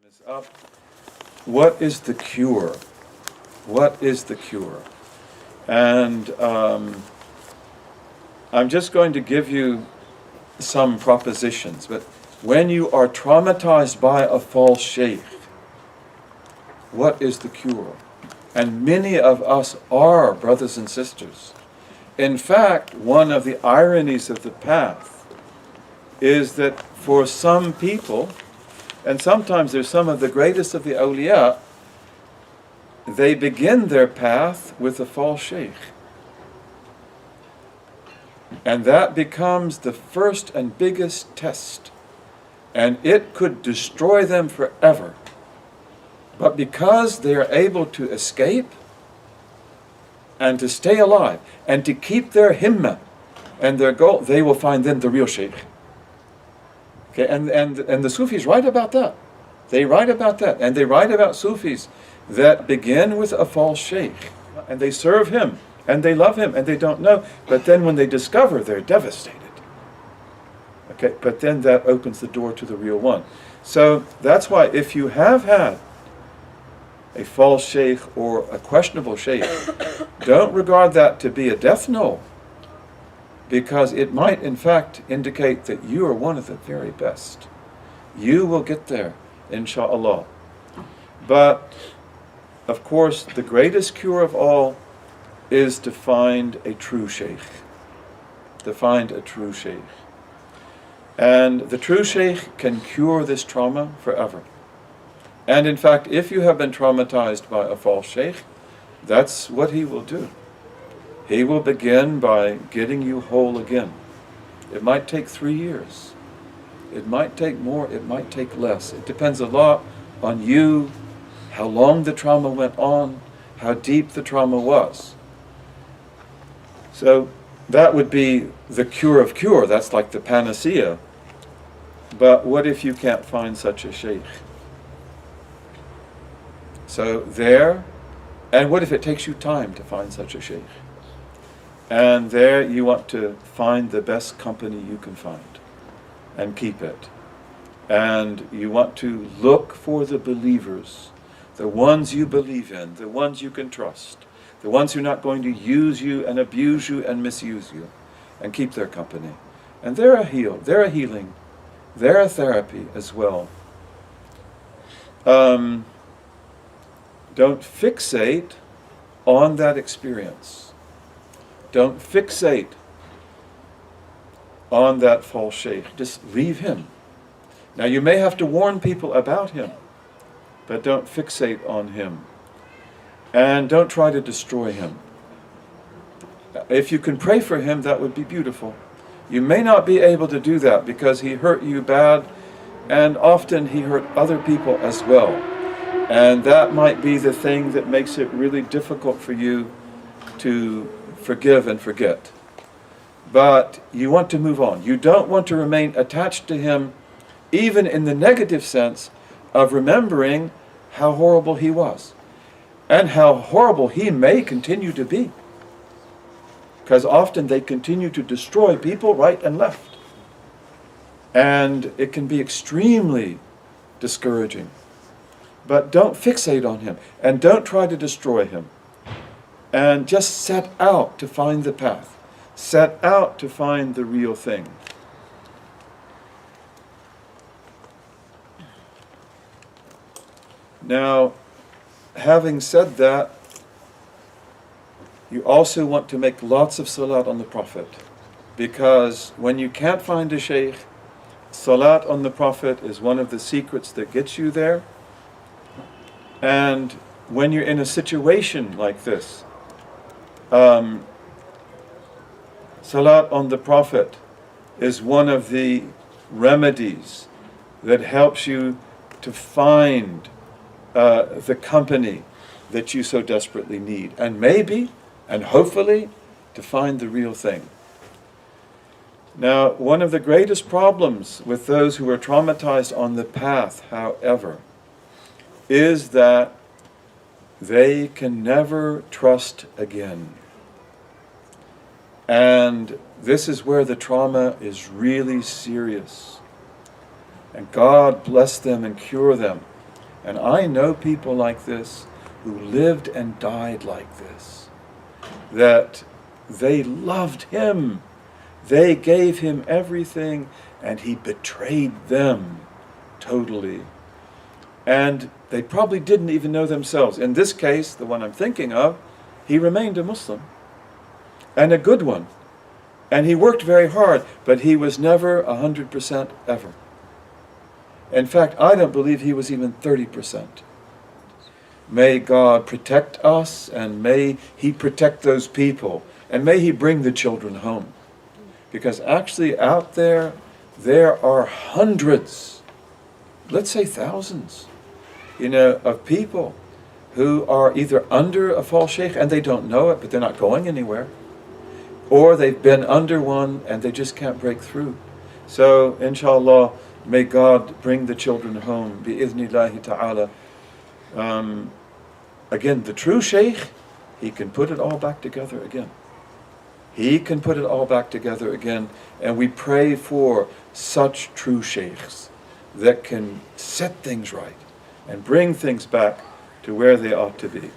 is up. What is the cure? What is the cure? And I'm just going to give you some propositions, but when you are traumatized by a false shaykh, what is the cure? And many of us are, brothers and sisters. In fact, one of the ironies of the path is that for some people, and sometimes they're some of the greatest of the awliya, they begin their path with a false shaykh. And that becomes the first and biggest test. And it could destroy them forever. But because they are able to escape and to stay alive and to keep their himmah and their goal, they will find then the real shaykh. Okay, and the Sufis write about that. They write about that. And they write about Sufis that begin with a false shaykh. And they serve him. And they love him. And they don't know. But then when they discover, they're devastated. Okay, but then that opens the door to the real one. So that's why if you have had a false shaykh or a questionable shaykh, don't regard that to be a death knell, because it might in fact indicate that you are one of the very best. You will get there, insha'Allah. But of course, the greatest cure of all is to find a true shaykh. To find a true shaykh. And the true shaykh can cure this trauma forever. And in fact, if you have been traumatized by a false shaykh, that's what he will do. He will begin by getting you whole again. It might take 3 years. It might take more, it might take less. It depends a lot on you, how long the trauma went on, how deep the trauma was. So that would be the cure of cure. That's like the panacea. But what if you can't find such a shaykh? So there, and what if it takes you time to find such a shaykh? And there you want to find the best company you can find and keep it. And you want to look for the believers, the ones you believe in, the ones you can trust, the ones who are not going to use you and abuse you and misuse you, and keep their company. And they're a healing, they're a therapy as well. Don't fixate on that experience. Don't fixate on that false shaykh. Just leave him. Now you may have to warn people about him, but don't fixate on him. And don't try to destroy him. If you can pray for him, that would be beautiful. You may not be able to do that because he hurt you bad, and often he hurt other people as well. And that might be the thing that makes it really difficult for you to forgive and forget. But you want to move on. You don't want to remain attached to him, even in the negative sense of remembering how horrible he was and how horrible he may continue to be. Because often they continue to destroy people right and left. And it can be extremely discouraging. But don't fixate on him, and don't try to destroy him. And just set out to find the path. Set out to find the real thing. Now, having said that, you also want to make lots of salat on the Prophet. Because when you can't find a shaykh, salat on the Prophet is one of the secrets that gets you there. And when you're in a situation like this, salat on the Prophet is one of the remedies that helps you to find the company that you so desperately need. And maybe, and hopefully, to find the real thing. Now, one of the greatest problems with those who are traumatized on the path, however, is that they can never trust again. And this is where the trauma is really serious. And God bless them and cure them. And I know people like this who lived and died like this, that they loved him, they gave him everything, and he betrayed them totally. And they probably didn't even know themselves. In this case, the one I'm thinking of, he remained a Muslim, and a good one. And he worked very hard, but he was never 100% ever. In fact, I don't believe he was even 30%. May God protect us, and may he protect those people, and may he bring the children home. Because actually out there are hundreds, let's say thousands, of people who are either under a false sheikh and they don't know it, but they're not going anywhere, or they've been under one and they just can't break through. So, inshallah, may God bring the children home, bi-idhnillahi ta'ala. Again, the true sheikh, he can put it all back together again. He can put it all back together again, and we pray for such true sheikhs that can set things right and bring things back to where they ought to be.